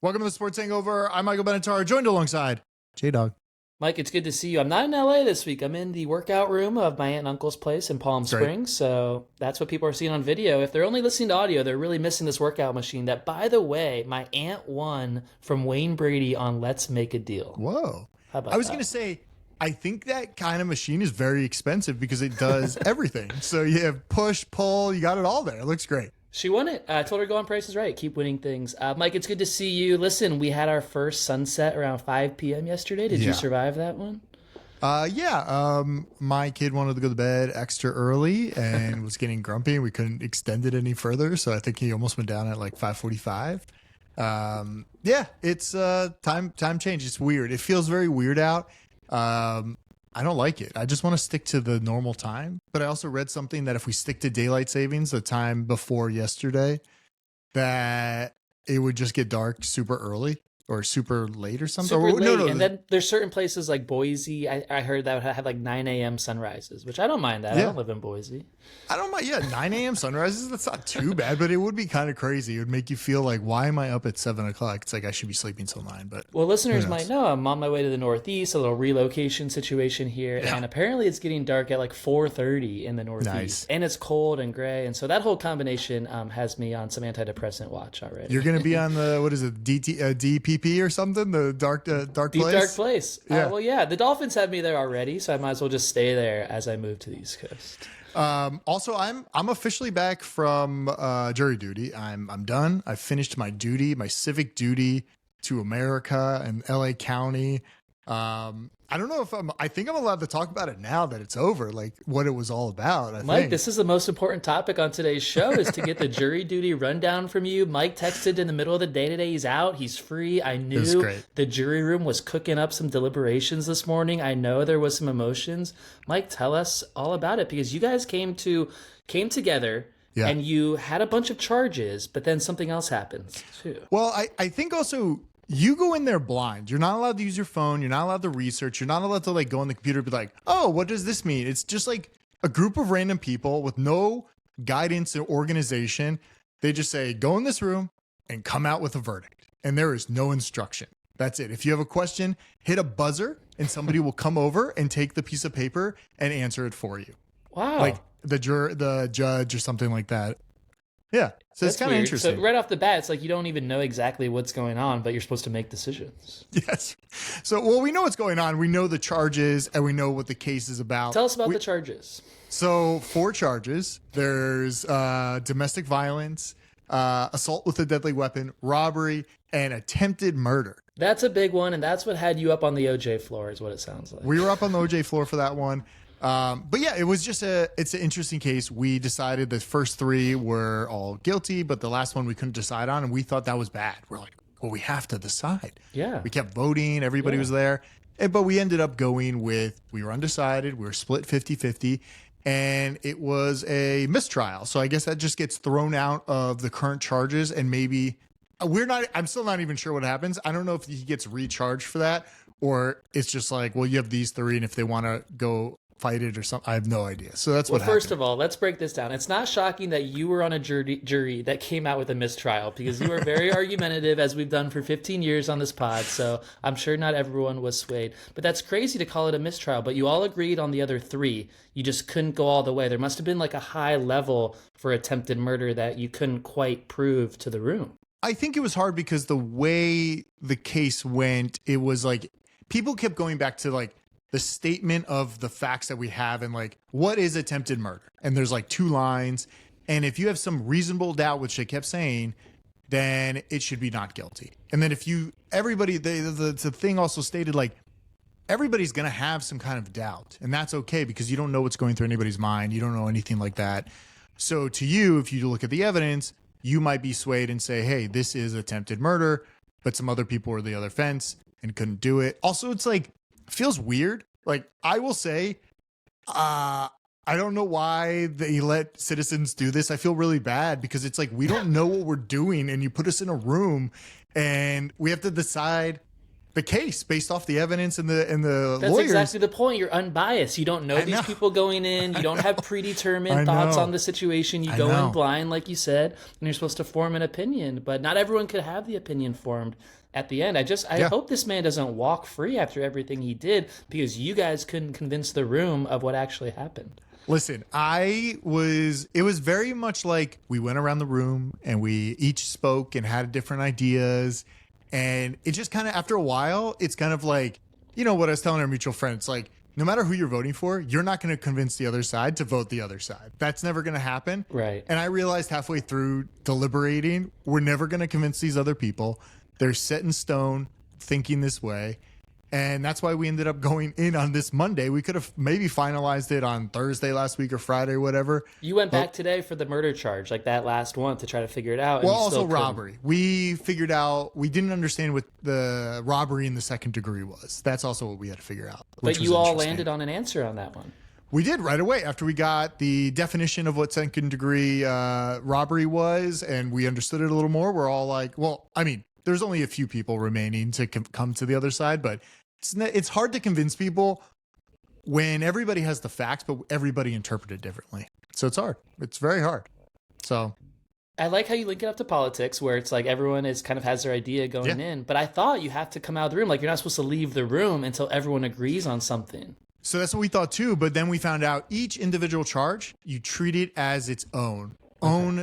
Welcome to the Sports Hangover. I'm Michael Benatar, joined alongside J-Dawg. Mike, it's good to see you. I'm not in LA this week. I'm in the workout room of my aunt and uncle's place in Palm Springs. So that's what people are seeing on video. If they're only listening to audio, they're really missing this workout machine that, by the way, my aunt won from Wayne Brady on Let's Make a Deal. Whoa. How about I was that? going to say, I think that kind of machine is very expensive because it does everything. So you have push, pull, you got it all there. It looks great. She won it. I told her to go on Price is Right. Keep winning things. Mike, it's good to see you. Listen, we had our first sunset around 5 p.m. yesterday. Did you survive that one? My kid wanted to go to bed extra early and was getting grumpy. We couldn't extend it any further. So I think he almost went down at like 5:45. It's time change. It's weird. It feels very weird out. I don't like it. I just want to stick to the normal time. But I also read something that if we stick to daylight savings, the time before yesterday, that it would just get dark super early or super late or something. Super late. And then there's certain places like Boise. I heard that would have like 9 a.m. sunrises, which I don't mind that. Yeah. I don't live in Boise. I don't mind. Yeah, 9 a.m. sunrises, that's not too bad, but it would be kind of crazy. It would make you feel like, why am I up at 7 o'clock? It's like I should be sleeping till 9. But well, listeners might know I'm on my way to the Northeast, a little relocation situation here, and apparently it's getting dark at like 4:30 in the Northeast, and it's cold and gray, and so that whole combination has me on some antidepressant watch already. You're going to be on the, what is it, DPP or something? The dark Deep place? dark place. Yeah. The Dolphins have me there already, so I might as well just stay there as I move to the East Coast. Also, I'm officially back from jury duty. I'm done. I finished my duty, my civic duty to America and LA County. I don't know if I think I'm allowed to talk about it now that it's over, like what it was all about. Mike, this is the most important topic on today's show is to get the jury duty rundown from you. Mike texted in the middle of the day today. He's out. He's free. I knew the jury room was cooking up some deliberations this morning. I know there was some emotions. Mike, tell us all about it because you guys came together and you had a bunch of charges, but then something else happens too. Well, I think also you go in there blind. You're not allowed to use your phone. You're not allowed to research. You're not allowed to like go on the computer and be like, oh, what does this mean? It's just like a group of random people with no guidance or organization. They just say, go in this room and come out with a verdict. And there is no instruction. That's it. If you have a question, hit a buzzer and somebody will come over and take the piece of paper and answer it for you. Wow. Like the judge or something like that. Yeah. So it's kind of interesting. So right off the bat, it's like you don't even know exactly what's going on, but you're supposed to make decisions. Yes. So, well, we know what's going on. We know the charges and we know what the case is about. Tell us about the charges. So 4 charges. There's domestic violence, assault with a deadly weapon, robbery, and attempted murder. That's a big one, and that's what had you up on the OJ floor is what it sounds like. We were up on the OJ floor for that one. But yeah, it was just it's an interesting case. We decided the first 3 were all guilty, but the last one we couldn't decide on. And we thought that was bad. We're like, well, we have to decide. Yeah. We kept voting. Everybody was there. But we ended up going with, we were undecided. We were split 50-50 and it was a mistrial. So I guess that just gets thrown out of the current charges and maybe I'm still not even sure what happens. I don't know if he gets recharged for that or it's just like, well, you have these 3. And if they want to go fight it or something, I have no idea. So that's what happened. First of all, let's break this down. It's not shocking that you were on a jury that came out with a mistrial because you were very argumentative as we've done for 15 years on this pod. So I'm sure not everyone was swayed, but that's crazy to call it a mistrial, but you all agreed on the other 3. You just couldn't go all the way. There must have been like a high level for attempted murder that you couldn't quite prove to the room. I think it was hard because the way the case went, it was like people kept going back to like the statement of the facts that we have and like, what is attempted murder? And there's like 2 lines. And if you have some reasonable doubt, which they kept saying, then it should be not guilty. And then if everybody, the thing also stated like, everybody's going to have some kind of doubt and that's okay because you don't know what's going through anybody's mind. You don't know anything like that. So to you, if you look at the evidence, you might be swayed and say, hey, this is attempted murder, but some other people were the other fence and couldn't do it. Also, it's like, feels weird. Like I will say, I don't know why they let citizens do this. I feel really bad because it's like, we don't know what we're doing and you put us in a room and we have to decide the case based off the evidence and the That's lawyers. exactly the point. You're unbiased. You don't know these people going in. You don't have predetermined thoughts on the situation. You go in blind, like you said, and you're supposed to form an opinion. But not everyone could have the opinion formed at the end. I hope this man doesn't walk free after everything he did, because you guys couldn't convince the room of what actually happened. Listen, it was very much like we went around the room and we each spoke and had different ideas. And it just kind of, after a while, it's kind of like, you know what I was telling our mutual friend, it's like, no matter who you're voting for, you're not going to convince the other side to vote the other side. That's never going to happen. Right. And I realized halfway through deliberating, we're never going to convince these other people. They're set in stone thinking this way. And that's why we ended up going in on this Monday. We could have maybe finalized it on Thursday last week or Friday or whatever. You went back today for the murder charge, like that last one, to try to figure it out. Well, also robbery. We figured out, we didn't understand what the robbery in the second degree was. That's also what we had to figure out. But you all landed on an answer on that one. We did right away after we got the definition of what second degree robbery was, and we understood it a little more. We're all like, well, I mean, there's only a few people remaining to come to the other side, but it's hard to convince people when everybody has the facts, but everybody interpreted differently. So it's hard. It's very hard. So I like how you link it up to politics, where it's like everyone is kind of has their idea going in. But I thought you have to come out of the room. Like, you're not supposed to leave the room until everyone agrees on something. So that's what we thought too. But then we found out each individual charge, you treat it as its own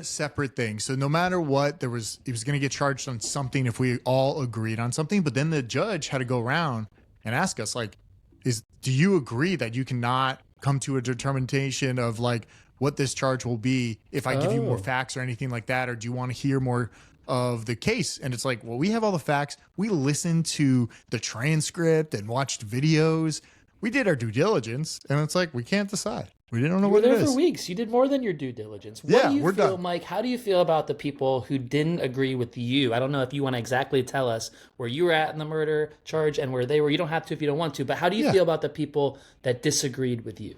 separate thing. So no matter what, it was going to get charged on something if we all agreed on something. But then the judge had to go around and ask us, like, do you agree that you cannot come to a determination of like what this charge will be if I give you more facts or anything like that? Or do you want to hear more of the case? And it's like, well, we have all the facts. We listened to the transcript and watched videos. We did our due diligence, and it's like, we can't decide. We didn't know what it is. You were there for weeks. You did more than your due diligence. What do you feel, done. Mike, how do you feel about the people who didn't agree with you? I don't know if you want to exactly tell us where you were at in the murder charge and where they were. You don't have to if you don't want to, but how do you feel about the people that disagreed with you?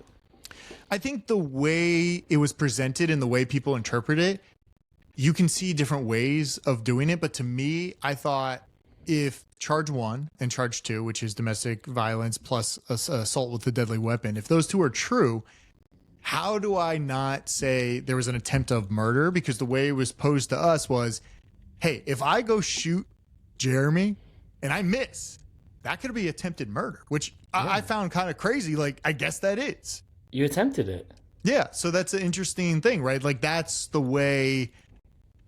I think the way it was presented and the way people interpret it, you can see different ways of doing it. But to me, I thought if charge 1 and charge 2, which is domestic violence plus assault with a deadly weapon, if those two are true, how do I not say there was an attempt of murder? Because the way it was posed to us was, hey, if I go shoot Jeremy and I miss, that could be attempted murder, which I found kind of crazy. Like, I guess that is. You attempted it. Yeah. So that's an interesting thing, right? Like, that's the way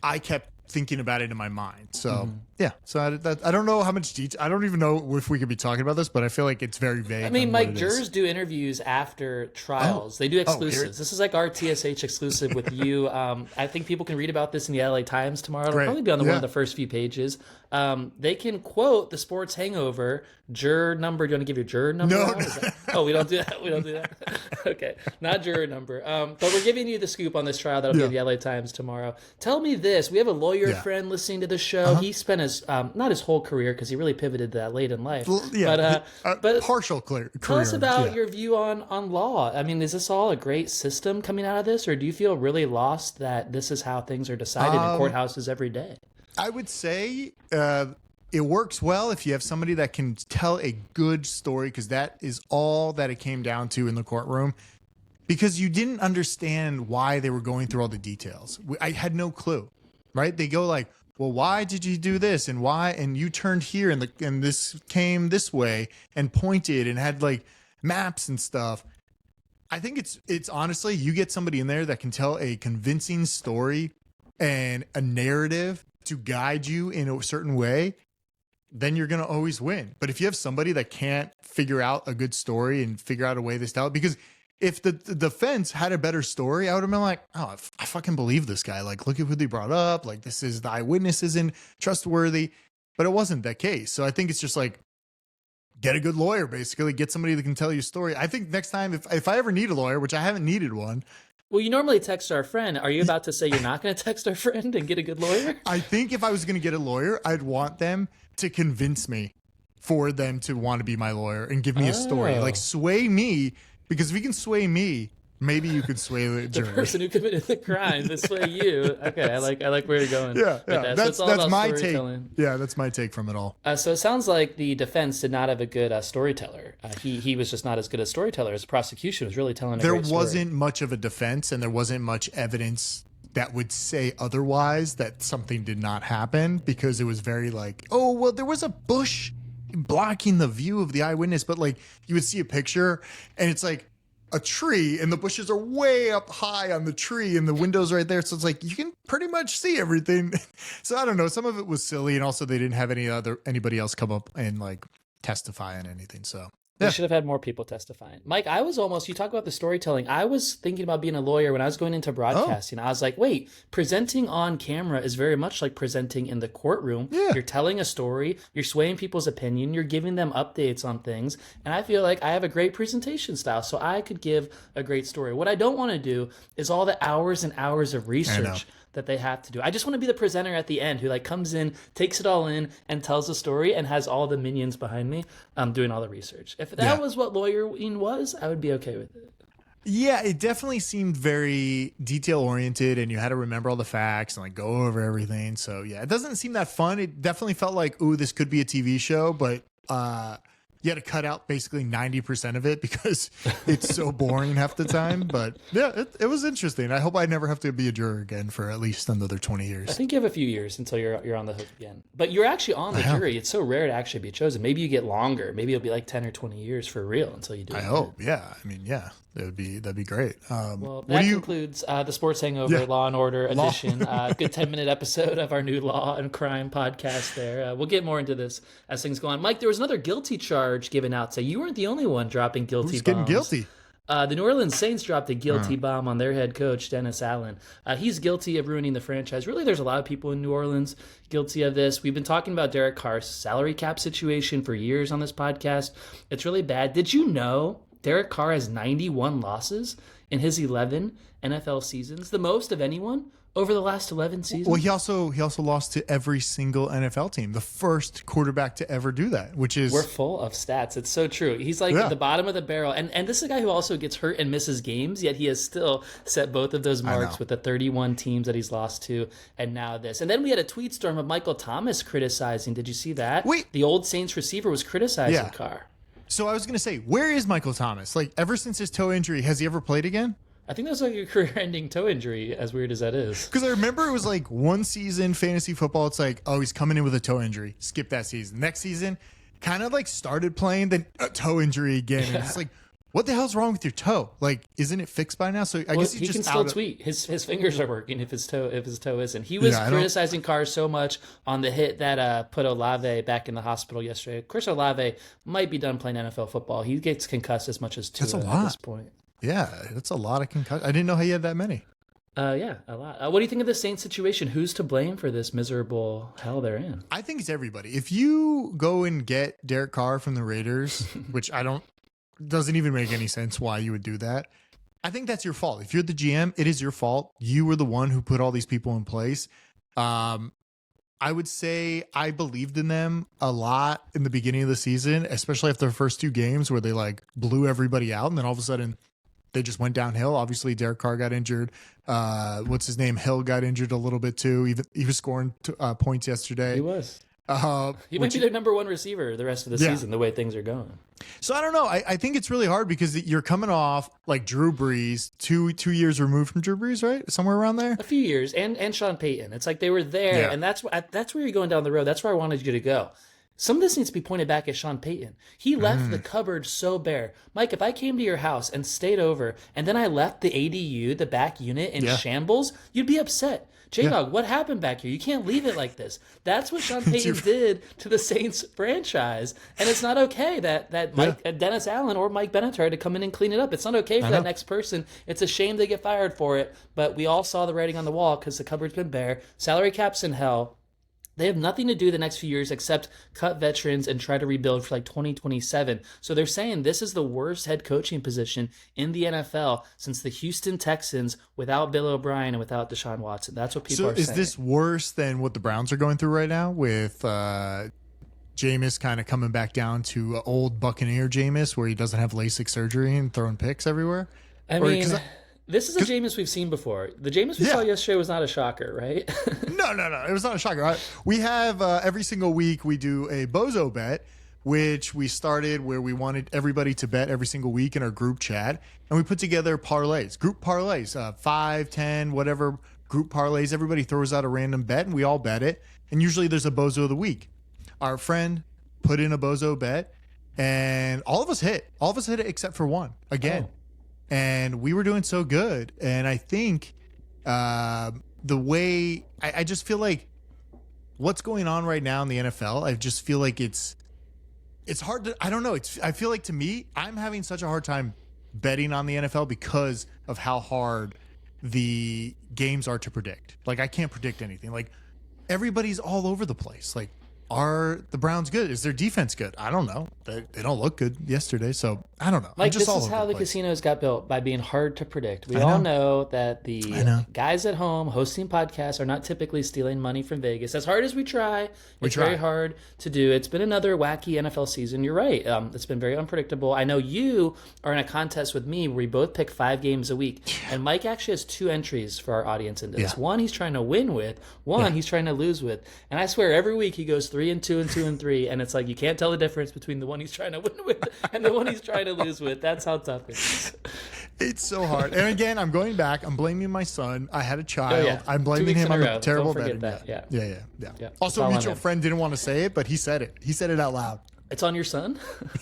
I kept thinking about it in my mind. So yeah. So I don't know how much detail. I don't even know if we could be talking about this, but I feel like it's very vague. I mean, Mike, jurors do interviews after trials. They do exclusives. This is like our TSH exclusive with you. I think people can read about this in the LA Times tomorrow. It'll probably be on one of the first few pages. They can quote the Sports Hangover juror number. Do you want to give your juror number? No. We don't do that. We don't do that. Okay, not juror number. But we're giving you the scoop on this trial that'll be in the LA Times tomorrow. Tell me this: we have a lawyer friend listening to the show. He spent his not his whole career, because he really pivoted to that late in life. But partial career. Tell us about your view on law. I mean, is this all a great system coming out of this, or do you feel really lost that this is how things are decided in courthouses every day? I would say it works well if you have somebody that can tell a good story, because that is all that it came down to in the courtroom. Because you didn't understand why they were going through all the details. I had no clue, right? They go like, well, why did you do this? And why? And you turned here and this came this way and pointed and had like maps and stuff. I think it's honestly, you get somebody in there that can tell a convincing story and a narrative to guide you in a certain way, then you're going to always win. But if you have somebody that can't figure out a good story and figure out a way to tell it, because if the defense had a better story, I would have been like, oh, I fucking believe this guy. Like, look at who they brought up. Like, this is the eyewitness isn't trustworthy. But it wasn't that case. So I think it's just like, get a good lawyer, basically. Get somebody that can tell you a story. I think next time, if I ever need a lawyer, which I haven't needed one. Well, you normally text our friend. Are you about to say you're not going to text our friend and get a good lawyer? I think if I was going to get a lawyer, I'd want them to convince me for them to want to be my lawyer and give me a story. Like, sway me. Because if you can sway me, Maybe you could sway the The jury. person who committed the crime to sway you. Okay, I like where you're going. Yeah. That's my take. Yeah, that's my take from it all. So it sounds like the defense did not have a good storyteller. He was just not as good a storyteller as the prosecution was really telling a There great story. wasn't much of a defense, and there wasn't much evidence that would say otherwise, that something did not happen, because it was very like, oh, well, there was a bush blocking the view of the eyewitness, but like you would see a picture and it's like a tree and the bushes are way up high on the tree and the window's right there. So it's like, you can pretty much see everything. So I don't know. Some of it was silly. And also they didn't have anybody else come up and like testify on anything. So we should have had more people testifying. Mike, you talk about the storytelling. I was thinking about being a lawyer when I was going into broadcasting. I was like, wait, presenting on camera is very much like presenting in the courtroom. Yeah. You're telling a story, you're swaying people's opinion, you're giving them updates on things. And I feel like I have a great presentation style, so I could give a great story. What I don't want to do is all the hours and hours of research that they have to do. I just want to be the presenter at the end who like comes in, takes it all in, and tells the story and has all the minions behind me doing all the research. If that was what lawyering was, I would be okay with it. Yeah, it definitely seemed very detail oriented, and you had to remember all the facts and like go over everything. So yeah, it doesn't seem that fun. It definitely felt like, ooh, this could be a TV show, but you had to cut out basically 90% of it because it's so boring half the time. But yeah, it was interesting. I hope I never have to be a juror again for at least another 20 years. I think you have a few years until you're on the hook again. But you're actually on the jury. It's so rare to actually be chosen. Maybe you get longer. Maybe it'll be like 10 or 20 years for real until you do it. I hope. Yeah. I mean, yeah. That'd be great. Well, that concludes the Sports Hangover Law and Order edition. Good 10-minute episode of our new law and crime podcast there. We'll get more into this as things go on. Mike, there was another guilty charge given out. So you weren't the only one dropping guilty bombs. Getting guilty? The New Orleans Saints dropped a guilty bomb on their head coach, Dennis Allen. He's guilty of ruining the franchise. Really, there's a lot of people in New Orleans guilty of this. We've been talking about Derek Carr's salary cap situation for years on this podcast. It's really bad. Did you know Derek Carr has 91 losses in his 11 NFL seasons, the most of anyone over the last 11 seasons? Well, he also lost to every single NFL team, the first quarterback to ever do that, which is... We're full of stats. It's so true. He's like at the bottom of the barrel. And this is a guy who also gets hurt and misses games, yet he has still set both of those marks with the 31 teams that he's lost to, and now this. And then we had a tweet storm of Michael Thomas criticizing. Did you see that? Wait. The old Saints receiver was criticizing Carr. So I was going to say, where is Michael Thomas? Like, ever since his toe injury, has he ever played again? I think that was like a career-ending toe injury, as weird as that is. Because I remember it was like one season fantasy football. It's like, oh, he's coming in with a toe injury. Skip that season. Next season, kind of like started playing, then a toe injury again. And it's like, what the hell's wrong with your toe? Like, isn't it fixed by now? So I guess he can still tweet. His fingers are working if his toe isn't. He was criticizing Carr so much on the hit that put Olave back in the hospital yesterday. Chris Olave might be done playing NFL football. He gets concussed as much as Tua at this point. Yeah, that's a lot of concussions. I didn't know he had that many. Yeah, a lot. What do you think of the Saints situation? Who's to blame for this miserable hell they're in? I think it's everybody. If you go and get Derek Carr from the Raiders, which doesn't even make any sense why you would do that. I think that's your fault. If you're the GM, it is your fault. You were the one who put all these people in place. I would say I believed in them a lot in the beginning of the season, especially after the first two games where they like blew everybody out. And then all of a sudden they just went downhill. Obviously Derek Carr got injured. What's his name? Hill got injured a little bit too. He was scoring points yesterday. He was. He might be their number one receiver the rest of the season, the way things are going. So I don't know. I think it's really hard because you're coming off like Drew Brees, two years removed from Drew Brees, right? Somewhere around there. A few years, and Sean Payton. It's like they were there, and that's where you're going down the road. That's where I wanted you to go. Some of this needs to be pointed back at Sean Payton. He left the cupboard so bare. Mike, if I came to your house and stayed over, and then I left the ADU, the back unit, in shambles, you'd be upset. J-Dawg, what happened back here? You can't leave it like this. That's what Sean Payton did to the Saints franchise. And it's not okay that Dennis Allen or Mike Bennett tried to come in and clean it up. It's not okay for that next person. It's a shame they get fired for it. But we all saw the writing on the wall because the cupboard's been bare. Salary cap's in hell. They have nothing to do the next few years except cut veterans and try to rebuild for like 2027. So they're saying this is the worst head coaching position in the NFL since the Houston Texans without Bill O'Brien and without Deshaun Watson. That's what people are saying. So is this worse than what the Browns are going through right now with Jameis kind of coming back down to old Buccaneer Jameis where he doesn't have LASIK surgery and throwing picks everywhere? I mean, this is a Jameis we've seen before. The Jameis we saw yesterday was not a shocker, right? No. It was not a shocker. We have every single week we do a bozo bet, which we started where we wanted everybody to bet every single week in our group chat. And we put together parlays, group parlays, 5, 10, whatever group parlays. Everybody throws out a random bet and we all bet it. And usually there's a bozo of the week. Our friend put in a bozo bet and all of us hit. All of us hit it except for one again. Oh. And we were doing so good. And I think the way I just feel like what's going on right now in the NFL, I just feel like it's hard to, I don't know. I feel like to me, I'm having such a hard time betting on the NFL because of how hard the games are to predict. Like I can't predict anything. Like everybody's all over the place. Like, are the Browns good? Is their defense good? I don't know. They don't look good yesterday, so I don't know. Like this is how the casinos got built, by being hard to predict. We all know that the guys at home hosting podcasts are not typically stealing money from Vegas. As hard as we try, it's very hard to do. It's been another wacky NFL season. You're right. It's been very unpredictable. I know you are in a contest with me where we both pick 5 games a week, and Mike actually has 2 entries for our audience into this. One he's trying to win with, one he's trying to lose with, and I swear every week he goes 3 and 2 and 2 and 3, and it's like you can't tell the difference between the one he's trying to win with and the one he's trying to lose with. That's how tough it is. It's so hard. And again, I'm going back. I'm blaming my son. I had a child. I'm blaming him on the terrible betting. Yeah. Also, a mutual friend didn't want to say it, but he said it. He said it out loud. It's on your son?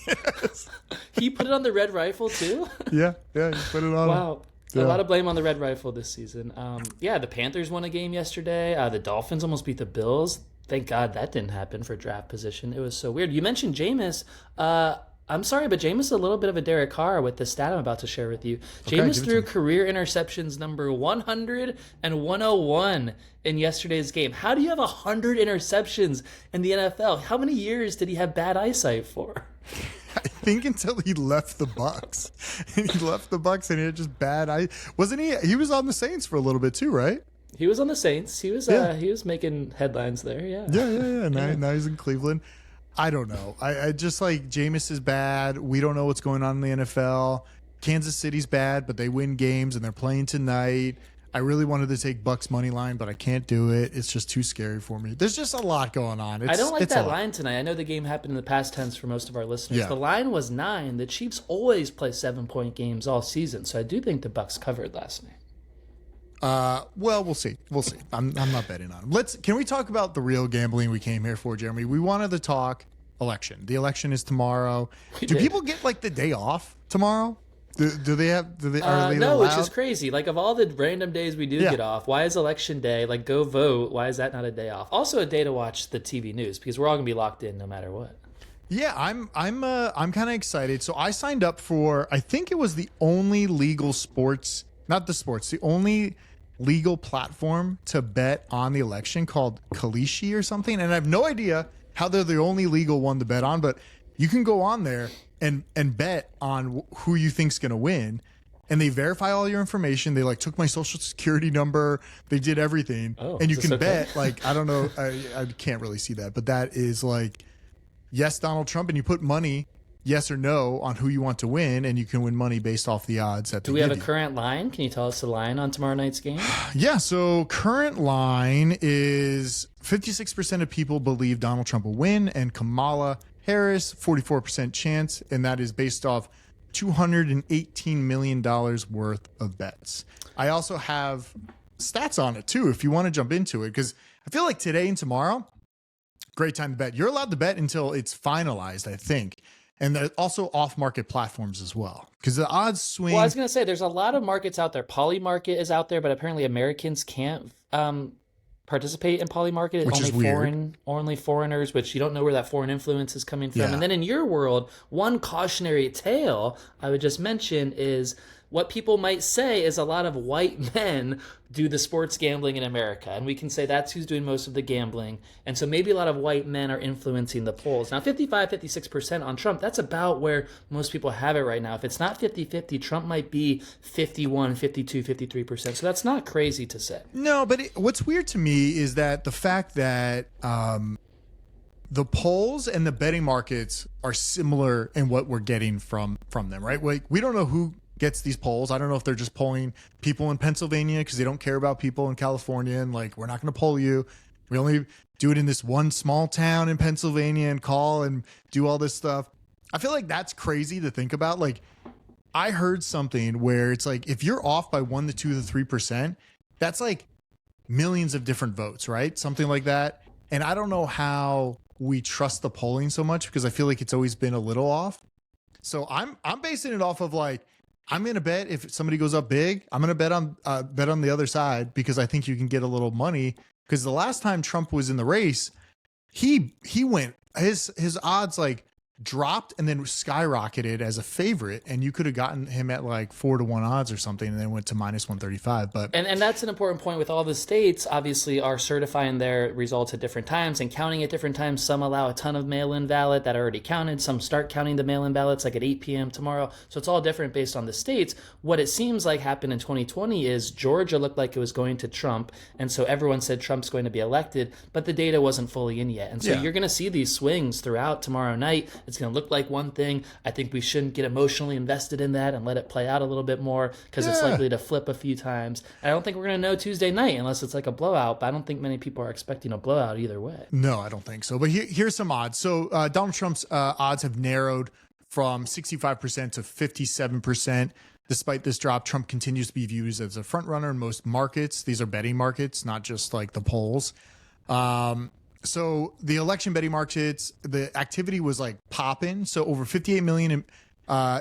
Yes. He put it on the Red Rifle too? Yeah, he put it on. Wow. Yeah. A lot of blame on the Red Rifle this season. The Panthers won a game yesterday. The Dolphins almost beat the Bills. Thank God that didn't happen for draft position. It was so weird. You mentioned Jameis. I'm sorry, but Jameis is a little bit of a Derek Carr with the stat I'm about to share with you. Jameis threw career interceptions number 100 and 101 in yesterday's game. How do you have 100 interceptions in the NFL? How many years did he have bad eyesight for? I think until he left the Bucks. And he left the Bucks and he had just bad eye. Wasn't he? He was on the Saints for a little bit too, right? He was on the Saints. He was making headlines there. Yeah. Now he's in Cleveland. I don't know. I just like Jameis is bad. We don't know what's going on in the NFL. Kansas City's bad, but they win games and they're playing tonight. I really wanted to take Bucks money line, but I can't do it. It's just too scary for me. There's just a lot going on. I don't like that line tonight. I know the game happened in the past tense for most of our listeners. Yeah. The line was 9. The Chiefs always play 7-point games all season, so I do think the Bucks covered last night. Well, we'll see. I'm not betting on them. Can we talk about the real gambling we came here for, Jeremy? We wanted to talk election. The election is tomorrow. Do people get like the day off tomorrow? Are they no, allowed? Which is crazy. Like of all the random days we do get off, why is election day? Like go vote. Why is that not a day off? Also a day to watch the TV news because we're all gonna be locked in no matter what. Yeah, I'm kind of excited. So I signed up for, I think it was the only legal sports, not the sports, the only legal platform to bet on the election called Kalishi or something. And I have no idea how they're the only legal one to bet on, but you can go on there and bet on who you think's going to win. And they verify all your information. They like took my social security number. They did everything. And you can bet like, I don't know. I can't really see that, but that is like, yes, Donald Trump. And you put money, yes or no, on who you want to win, and you can win money based off the odds. Do we have a current line? Can you tell us the line on tomorrow night's game? Yeah, so current line is 56% of people believe Donald Trump will win, and Kamala Harris, 44% chance, and that is based off $218 million worth of bets. I also have stats on it, too, if you want to jump into it, because I feel like today and tomorrow, great time to bet. You're allowed to bet until it's finalized, I think. And there's also off-market platforms as well, because the odds swing. Well, I was going to say, there's a lot of markets out there. Polymarket is out there, but apparently Americans can't participate in Polymarket. Which is weird. Only foreigners, which you don't know where that foreign influence is coming from. Yeah. And then in your world, one cautionary tale I would just mention is what people might say is a lot of white men do the sports gambling in America. And we can say that's who's doing most of the gambling. And so maybe a lot of white men are influencing the polls. Now, 55, 56% on Trump, that's about where most people have it right now. If it's not 50-50, Trump might be 51, 52, 53%. So that's not crazy to say. No, but what's weird to me is that the fact that the polls and the betting markets are similar in what we're getting from them, right? Like, we don't know who gets these polls. I don't know if they're just polling people in Pennsylvania because they don't care about people in California and like, we're not going to poll you. We only do it in this one small town in Pennsylvania and call and do all this stuff. I feel like that's crazy to think about. Like, I heard something where it's like, if you're off by 1 to 2 to 3%, that's like millions of different votes, right? Something like that. And I don't know how we trust the polling so much because I feel like it's always been a little off. So I'm basing it off of like, I'm going to bet if somebody goes up big, I'm going to bet on the other side because I think you can get a little money. Because the last time Trump was in the race, he went, his odds like dropped and then skyrocketed as a favorite, and you could have gotten him at like 4-1 odds or something, and then went to -135. But and that's an important point with all the states. Obviously, are certifying their results at different times and counting at different times. Some allow a ton of mail-in ballot that are already counted. Some start counting the mail-in ballots like at 8 p.m. tomorrow. So it's all different based on the states. What it seems like happened in 2020 is Georgia looked like it was going to Trump, and so everyone said Trump's going to be elected, but the data wasn't fully in yet. And so you're going to see these swings throughout tomorrow night. It's going to look like one thing. I think we shouldn't get emotionally invested in that and let it play out a little bit more because it's likely to flip a few times. I don't think we're going to know Tuesday night unless it's like a blowout, but I don't think many people are expecting a blowout either way. No, I don't think so. But here's some odds. So Donald Trump's odds have narrowed from 65% to 57%. Despite this drop, Trump continues to be viewed as a front runner in most markets. These are betting markets, not just like the polls. So the election betting markets, the activity was like popping. So over 58 million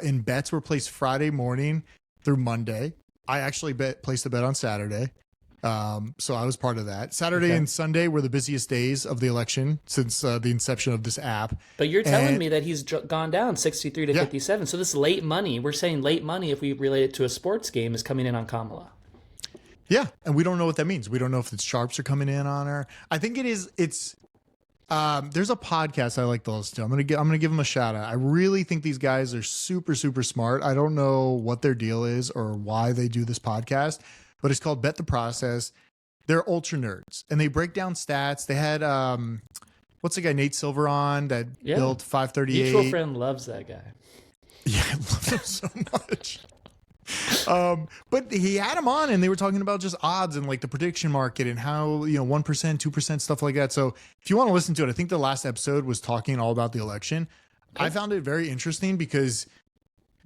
in bets were placed Friday morning through Monday. I actually placed a bet on Saturday. So I was part of that. Saturday and Sunday were the busiest days of the election since the inception of this app. But you're telling me that he's gone down 63 to 57. So this late money, we're saying late money if we relate it to a sports game, is coming in on Kamala. Yeah, and we don't know what that means. We don't know if the sharps are coming in on her. I think it is. It's there's a podcast I like to listen to. I'm gonna give them a shout out. I really think these guys are super smart. I don't know what their deal is or why they do this podcast, but it's called Bet the Process. They're ultra nerds and they break down stats. They had what's the guy Nate Silver on that built 538. Mutual friend loves that guy. Yeah, I love him so much. But he had him on and they were talking about just odds and like the prediction market and how, 1%, 2%, stuff like that. So if you want to listen to it, I think the last episode was talking all about the election. Okay. I found it very interesting because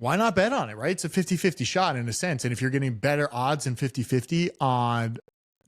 why not bet on it, right? It's a 50-50 shot in a sense. And if you're getting better odds than 50-50 on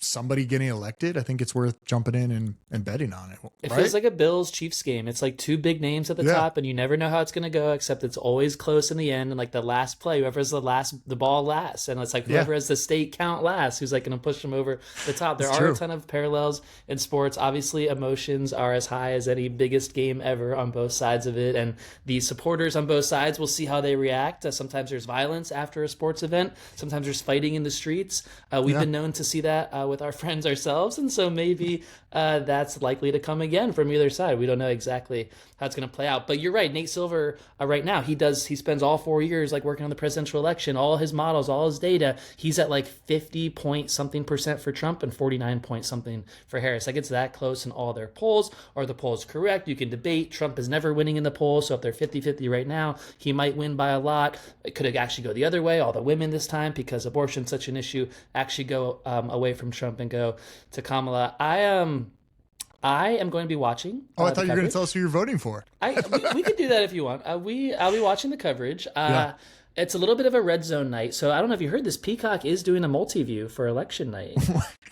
somebody getting elected, I think it's worth jumping in and betting on it. Right? It feels like a Bills Chiefs game. It's like two big names at the top, and you never know how it's going to go, except it's always close in the end. And like the last play, whoever has the ball last, and it's like whoever has the state count last, who's like going to push them over the top. There are a ton of parallels in sports. Obviously, emotions are as high as any biggest game ever on both sides of it, and the supporters on both sides will see how they react. Sometimes there's violence after a sports event. Sometimes there's fighting in the streets. We've been known to see that with our friends ourselves, and so maybe that's likely to come again from either side. We don't know exactly how it's going to play out, but you're right. Nate Silver right now he spends all 4 years like working on the presidential election, all his models, all his data. He's at like 50-point-something% for Trump and 49-point-something for Harris. Like it's that close in all their polls. Are the polls correct? You can debate. Trump is never winning in the polls, so if they're 50-50 right now, he might win by a lot. It could actually go the other way. All the women this time, because abortion's such an issue, actually go away from Trump and go to Kamala. I am going to be watching. I thought you were going to tell us who you're voting for. We could do that if you want. I'll be watching the coverage. It's a little bit of a red zone night, so I don't know if you heard this. Peacock is doing a multi-view for election night.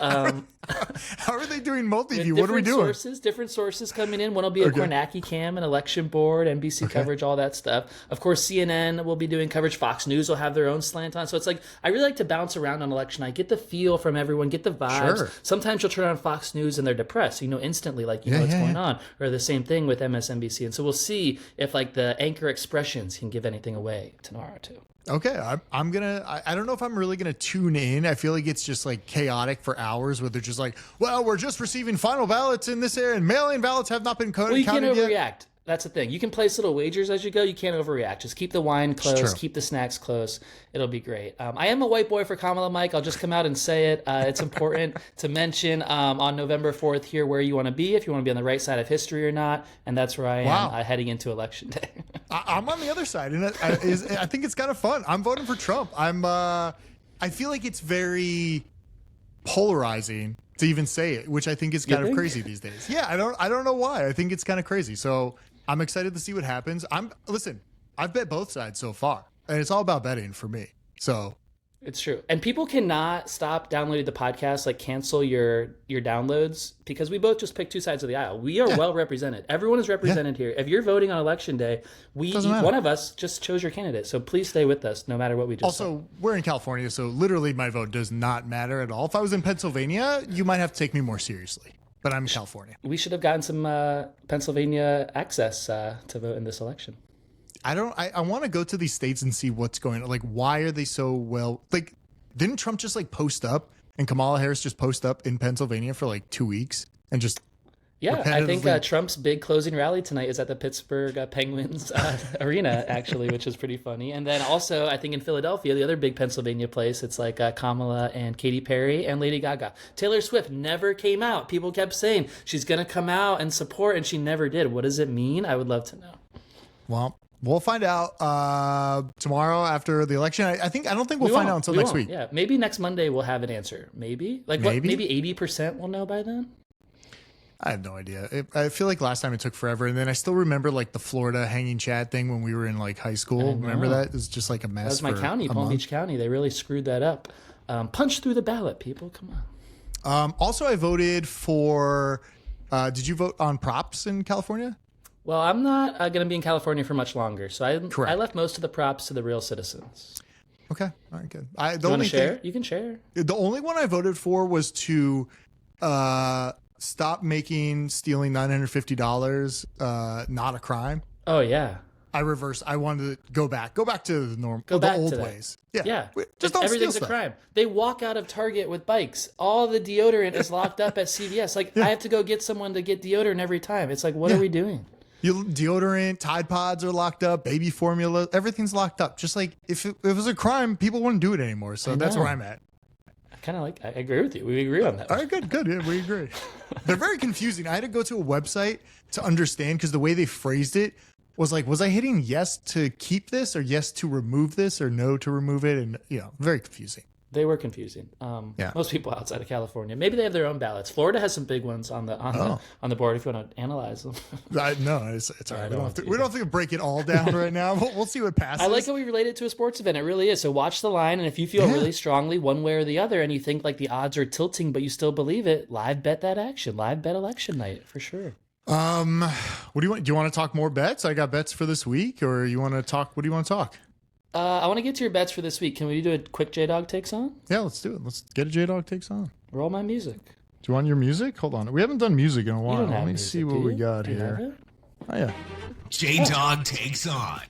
How are they doing multi-view? What are we doing? Different sources coming in. One will be a Kornacki cam, an election board, NBC coverage, all that stuff. Of course, CNN will be doing coverage. Fox News will have their own slant on. So it's like, I really like to bounce around on election night, get the feel from everyone, get the vibes. Sure. Sometimes you'll turn on Fox News and they're depressed. You know instantly, like, you know what's going on. Or the same thing with MSNBC. And so we'll see if like the anchor expressions can give anything away tomorrow too. Okay, I don't know if I'm really gonna tune in. I feel like it's just like chaotic for hours where they're just like, well, we're just receiving final ballots in this area and mail-in ballots have not been counted yet. Well, you can't overreact. That's the thing. You can place little wagers as you go. You can't overreact. Just keep the wine close. Keep the snacks close. It'll be great. I am a white boy for Kamala, Mike. I'll just come out and say it. It's important to mention on November 4th here where you want to be, if you want to be on the right side of history or not. And that's where I am heading into Election Day. I'm on the other side, and I think it's kind of fun. I'm voting for Trump. I feel like it's very polarizing to even say it, which I think is kind of crazy these days. Yeah, I don't know why. I think it's kind of crazy. So I'm excited to see what happens. Listen, I've bet both sides so far, and it's all about betting for me. So it's true. And people cannot stop downloading the podcast, like cancel your downloads, because we both just picked two sides of the aisle. We are well represented. Everyone is represented here. If you're voting on election day, one of us just chose your candidate. So please stay with us no matter what we just said. We're in California, so literally my vote does not matter at all. If I was in Pennsylvania, you might have to take me more seriously. But I'm in California. We should have gotten some Pennsylvania access to vote in this election. I want to go to these states and see what's going on. Like, why are they so well? Like, didn't Trump just like post up and Kamala Harris just post up in Pennsylvania for like 2 weeks and just I think Trump's big closing rally tonight is at the Pittsburgh Penguins arena, actually, which is pretty funny. And then also, I think in Philadelphia, the other big Pennsylvania place, it's like Kamala and Katy Perry and Lady Gaga. Taylor Swift never came out. People kept saying she's going to come out and support, and she never did. What does it mean? I would love to know. Well, we'll find out tomorrow after the election. I don't think we'll find out until next week. Yeah, maybe next Monday we'll have an answer. Maybe maybe 80% we'll know by then. I have no idea. I feel like last time it took forever, and then I still remember like the Florida hanging chad thing when we were in like high school. Remember that? It was just like a mess. That was my county, Palm Beach County. They really screwed that up. Punch through the ballot, people. Come on. Also, I voted for. Did you vote on props in California? Well, I'm not going to be in California for much longer, so I left most of the props to the real citizens. Okay, all right, good. You want to share? You can share. The only one I voted for was to stop making stealing $950 not a crime. Oh yeah. I wanted to go back to the old ways. Yeah. Just don't everything's steal a crime. They walk out of Target with bikes. All the deodorant is locked up at CVS. Like I have to go get someone to get deodorant every time. It's like, what are we doing? Deodorant, Tide Pods are locked up, baby formula, everything's locked up. Just like if it was a crime, people wouldn't do it anymore. So that's where I'm at. I agree with you. We agree on that. All right, good. Yeah, we agree. They're very confusing. I had to go to a website to understand because the way they phrased it was like, was I hitting yes to keep this or yes to remove this or no to remove it? And, very confusing. They were confusing. Most people outside of California, maybe they have their own ballots. Florida has some big ones on the board if you want to analyze them. No, it's all right. We don't have to break it all down right now. We'll see what passes. I like how we relate it to a sports event. It really is. So watch the line, and if you feel really strongly one way or the other, and you think like the odds are tilting, but you still believe it, live bet that action. Live bet election night for sure. What do you want? Do you want to talk more bets? I got bets for this week, or you want to talk? What do you want to talk? I want to get to your bets for this week. Can we do a quick J-Dawg takes on? Yeah, let's do it. Let's get a J-Dawg takes on. Roll my music. Do you want your music? Hold on. We haven't done music in a while. Let me see what we got here. Oh, yeah. J-Dawg takes on.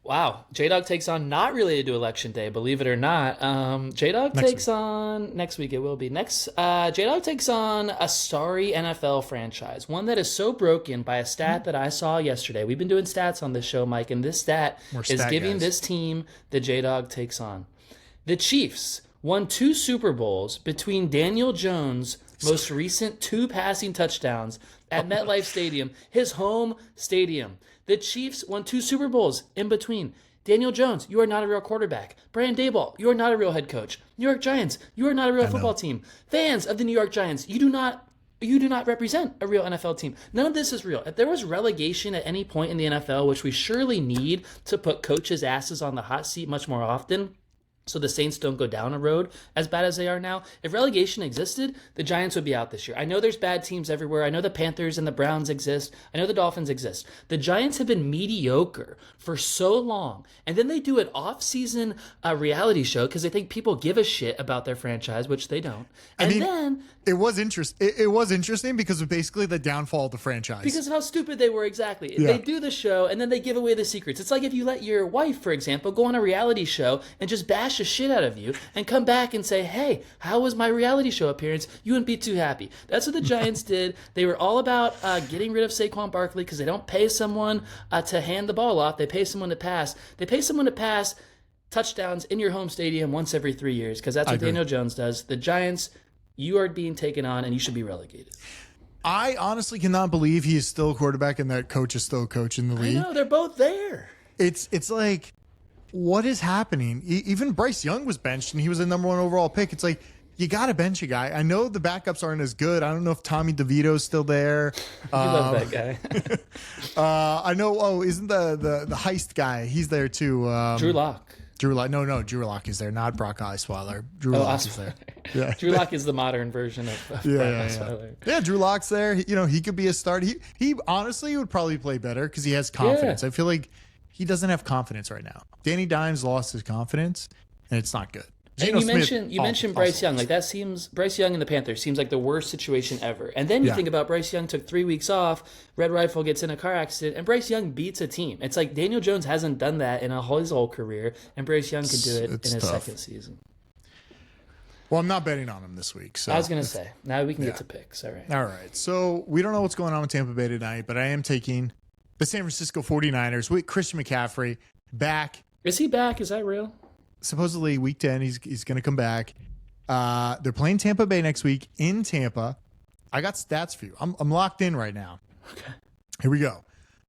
Wow. J-Dawg takes on, not related to election day, believe it or not. J-Dawg takes on, next week it will be. J-Dawg takes on a sorry NFL franchise, one that is so broken by a stat that I saw yesterday. We've been doing stats on this show, Mike, and this stat is giving this team the J-Dawg takes on. The Chiefs won 2 Super Bowls between Daniel Jones' most recent 2 passing touchdowns at MetLife Stadium, his home stadium. The Chiefs won 2 Super Bowls in between. Daniel Jones, you are not a real quarterback. Brian Daboll, you are not a real head coach. New York Giants, you are not a real football team. Fans of the New York Giants, you do not represent a real NFL team. None of this is real. If there was relegation at any point in the NFL, which we surely need to put coaches' asses on the hot seat much more often, so the Saints don't go down a road as bad as they are now. If relegation existed, the Giants would be out this year. I know there's bad teams everywhere. I know the Panthers and the Browns exist. I know the Dolphins exist. The Giants have been mediocre for so long. And then they do an off-season reality show because they think people give a shit about their franchise, which they don't. And it was interesting. It was interesting because of basically the downfall of the franchise. Because of how stupid they were, exactly. Yeah. They do the show, and then they give away the secrets. It's like if you let your wife, for example, go on a reality show and just bash the shit out of you and come back and say, hey, how was my reality show appearance? You wouldn't be too happy. That's what the Giants did. They were all about getting rid of Saquon Barkley because they don't pay someone to hand the ball off. They pay someone to pass. They pay someone to pass touchdowns in your home stadium once every 3 years because that's what Daniel Jones does. The Giants, you are being taken on and you should be relegated. I honestly cannot believe he is still a quarterback and that coach is still a coach in the league. I know, they're both there. It's like, what is happening? Even Bryce Young was benched and he was the number 1 overall pick. It's like, you got to bench a guy. I know the backups aren't as good. I don't know if Tommy DeVito's still there. You love that guy. I know. Oh, isn't the heist guy? He's there too. Drew Lock. Drew Lock. No, Drew Lock is there. Not Brock Osweiler. Drew Lock is there. Yeah. Drew Lock is the modern version of Brock Osweiler. Yeah, Drew Lock's there. He could be a start. He honestly would probably play better because he has confidence. I feel like he doesn't have confidence right now. Danny Dimes lost his confidence, and it's not good. And you mentioned Bryce Young. Like that seems Bryce Young in the Panthers seems like the worst situation ever. And then you think about Bryce Young took 3 weeks off, Red Rifle gets in a car accident, and Bryce Young beats a team. It's like Daniel Jones hasn't done that in his whole career, and Bryce Young could do it in his second season. Well, I'm not betting on him this week. So I was going to say, now we can get to picks. All right. All right. So we don't know what's going on with Tampa Bay tonight, but I am taking the San Francisco 49ers with Christian McCaffrey back. Is he back? Is that real? Supposedly week 10, he's going to come back. They're playing Tampa Bay next week in Tampa. I got stats for you. I'm locked in right now. Okay. Here we go.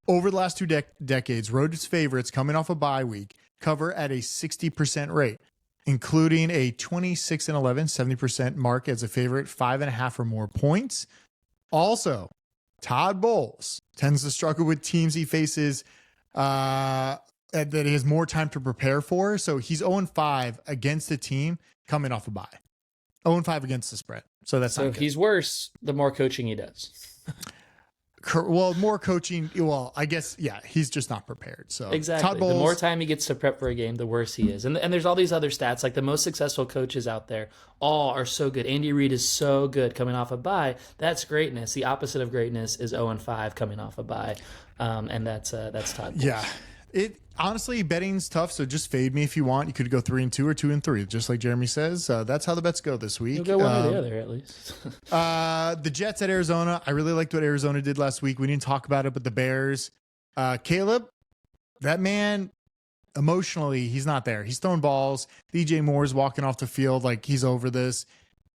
Over the last 2 decades, road favorites coming off a bye week cover at a 60% rate, including a 26-11, 70% mark as a favorite, 5.5 or more points. Also, Todd Bowles tends to struggle with teams he faces that he has more time to prepare for. So he's 0-5 against a team coming off a bye. 0-5 against the spread. So that's so if he's worse, the more coaching he does. Well, more coaching. Well, I guess, he's just not prepared. So exactly. Todd Bowles, the more time he gets to prep for a game, the worse he is. And there's all these other stats, like the most successful coaches out there, all are so good. Andy Reid is so good coming off a bye. That's greatness. The opposite of greatness is 0-5 coming off a bye. And that's Todd Bowles. Yeah. Honestly, betting's tough, so just fade me if you want. You could go 3-2 or 2-3, just like Jeremy says. That's how the bets go this week. You'll go one or the other, at least. The Jets at Arizona. I really liked what Arizona did last week. We didn't talk about it, but the Bears. Caleb, that man, emotionally, he's not there. He's throwing balls. DJ Moore's walking off the field like he's over this.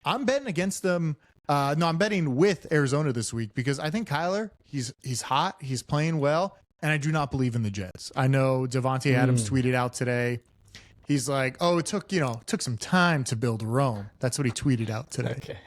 I'm betting against them. I'm betting with Arizona this week because I think Kyler, he's hot. He's playing well. And I do not believe in the Jets. I know Devontae Adams tweeted out today. He's like, "Oh, it took some time to build Rome." That's what he tweeted out today. Okay,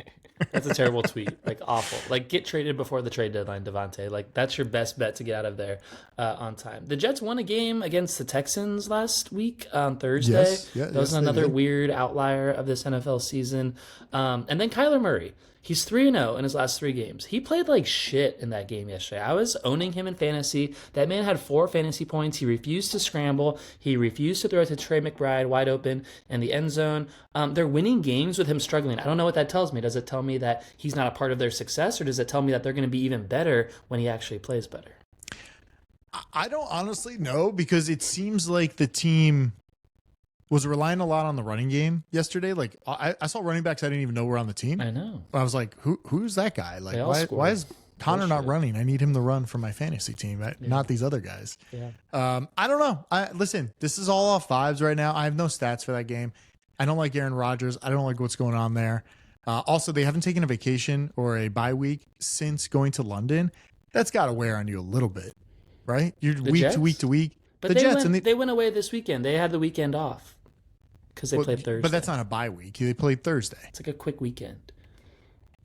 that's a terrible tweet. Like awful. Like get traded before the trade deadline, Devontae. Like that's your best bet to get out of there on time. The Jets won a game against the Texans last week on Thursday. That was another weird outlier of this NFL season. And then Kyler Murray. He's 3-0 in his last 3 games. He played like shit in that game yesterday. I was owning him in fantasy. That man had 4 fantasy points. He refused to scramble. He refused to throw it to Trey McBride wide open in the end zone. They're winning games with him struggling. I don't know what that tells me. Does it tell me that he's not a part of their success, or does it tell me that they're going to be even better when he actually plays better? I don't honestly know because it seems like the team was relying a lot on the running game yesterday. Like I saw running backs I didn't even know were on the team. I know. I was like, who's that guy? Like why is Connor not running? I need him to run for my fantasy team, not these other guys. Yeah. I don't know. Listen, this is all off vibes right now. I have no stats for that game. I don't like Aaron Rodgers. I don't like what's going on there. Also, they haven't taken a vacation or a bye week since going to London. That's got to wear on you a little bit, right? You're week to week. But they went away this weekend. They had the weekend off because they played Thursday. But that's not a bye week. They played Thursday. It's like a quick weekend.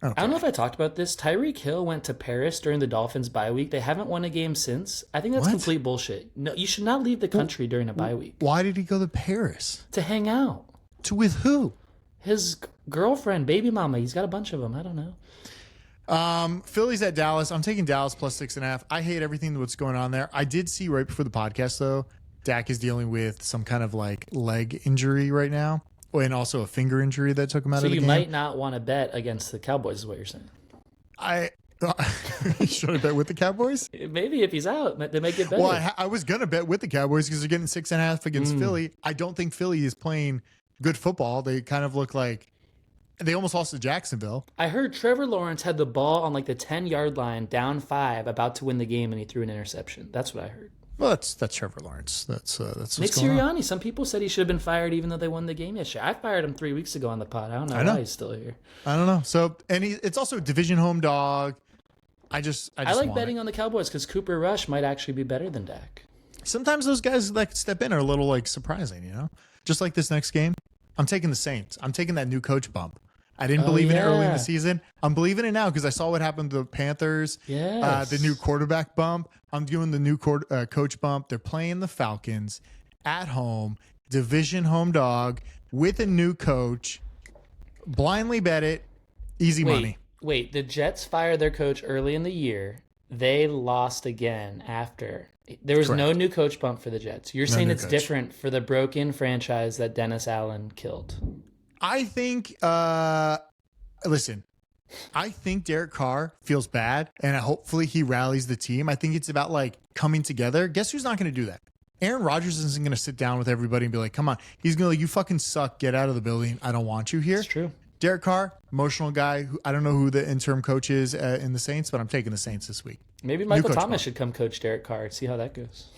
Okay. I don't know if I talked about this. Tyreek Hill went to Paris during the Dolphins bye week. They haven't won a game since. I think that's complete bullshit. No, you should not leave the country during a bye week. Why did he go to Paris? To hang out. With who? His girlfriend, baby mama. He's got a bunch of them. I don't know. Philly's at Dallas. I'm taking Dallas plus 6.5. I hate everything that's going on there. I did see right before the podcast, though, Dak is dealing with some kind of like leg injury right now, and also a finger injury that took him out of the game. So you might not want to bet against the Cowboys, is what you're saying. Should I bet with the Cowboys? Maybe if he's out, they may get better. Well, I was going to bet with the Cowboys because they're getting 6.5 against Philly. I don't think Philly is playing good football. They kind of look like they almost lost to Jacksonville. I heard Trevor Lawrence had the ball on like the 10-yard line, down 5, about to win the game, and he threw an interception. That's what I heard. Well, that's Trevor Lawrence. That's what's Nick going on. Sirianni. Some people said he should have been fired even though they won the game yesterday. I fired him 3 weeks ago on the pod. I don't know why he's still here. I don't know. So, and it's also a division home dog. I like want betting on the Cowboys because Cooper Rush might actually be better than Dak. Sometimes those guys that step in are a little like surprising, you know? Just like this next game. I'm taking the Saints. I'm taking that new coach bump. I didn't believe in it early in the season. I'm believing it now because I saw what happened to the Panthers. Yes. The new quarterback bump. I'm doing the new coach bump. They're playing the Falcons at home, division home dog with a new coach. Blindly bet it. Easy money. Wait, the Jets fired their coach early in the year. They lost again after. There was no new coach bump for the Jets. You're saying it's different for the broken franchise that Dennis Allen killed. I think, listen, I think Derek Carr feels bad and hopefully he rallies the team. I think it's about like coming together. Guess who's not going to do that? Aaron Rodgers isn't going to sit down with everybody and be like, come on. He's going to like, you fucking suck. Get out of the building. I don't want you here. It's true. Derek Carr, emotional guy. I don't know who the interim coach is in the Saints, but I'm taking the Saints this week. Maybe Michael Thomas should come coach Derek Carr. See how that goes.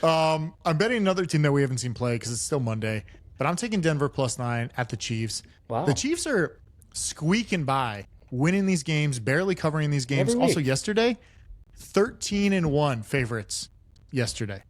I'm betting another team that we haven't seen play because it's still Monday, but I'm taking Denver +9 at the Chiefs. Wow. The Chiefs are squeaking by, winning these games, barely covering these games. Also yesterday, 13-1 favorites yesterday.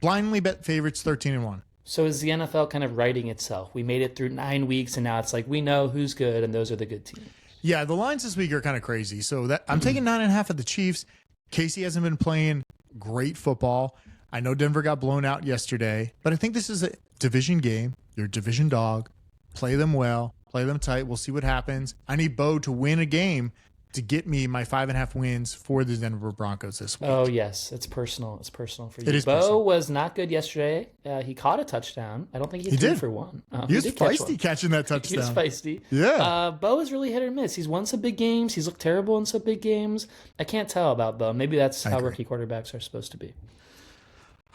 Blindly bet favorites 13-1. So is the NFL kind of righting itself? We made it through 9 weeks, and now it's like we know who's good, and those are the good teams. Yeah, the lines this week are kind of crazy. So that I'm taking 9.5 at the Chiefs. Casey hasn't been playing great football. I know Denver got blown out yesterday, but I think this is a division game. You're a division dog. Play them well. Play them tight. We'll see what happens. I need Bo to win a game to get me my 5.5 wins for the Denver Broncos this week. Oh, yes. It's personal. It's personal for you. It is Bo personal. was not good yesterday. He caught a touchdown. I don't think he threw did for one. He was feisty catching that touchdown. He was feisty. Yeah. Bo is really hit or miss. He's won some big games. He's looked terrible in some big games. I can't tell about Bo. Maybe that's how rookie quarterbacks are supposed to be.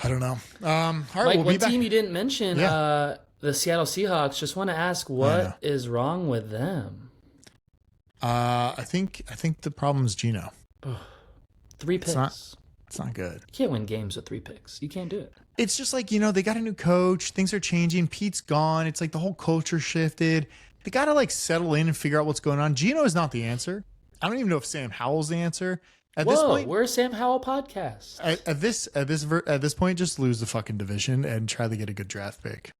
I don't know. All right, Mike, we'll one be back. team you didn't mention, the Seattle Seahawks. Just want to ask, what is wrong with them? I think the problem is Geno. 3 picks. It's not good. You can't win games with 3 picks. You can't do it. It's just like, they got a new coach. Things are changing. Pete's gone. It's like the whole culture shifted. They got to like settle in and figure out what's going on. Geno is not the answer. I don't even know if Sam Howell's the answer. At this point, we're a Sam Howell podcast. At this point, just lose the fucking division and try to get a good draft pick.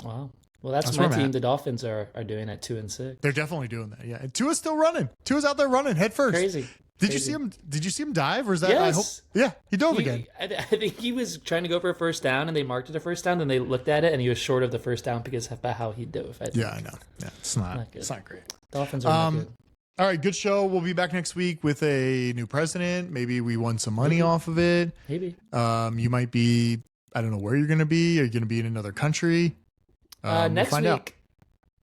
Wow. Well, that's my team. The Dolphins are doing at 2-6. They're definitely doing that. Yeah, and Tua's still running. Tua's out there running head first. Crazy. Did you see him? Did you see him dive, or is that? Yes. I hope. Yeah, he dove again. I think he was trying to go for a first down, and they marked it a first down. Then they looked at it, and he was short of the first down because of how he dove. Yeah, I know. Yeah, it's not good. It's not great. Dolphins are not good. All right, good show. We'll be back next week with a new president. Maybe we won some money off of it. Maybe. You might be. I don't know where you're going to be. Are you going to be in another country? Next we'll week, out.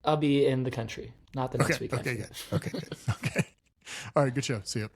I'll be in the country, not the next week. Okay, good. Okay. All right, good show. See you.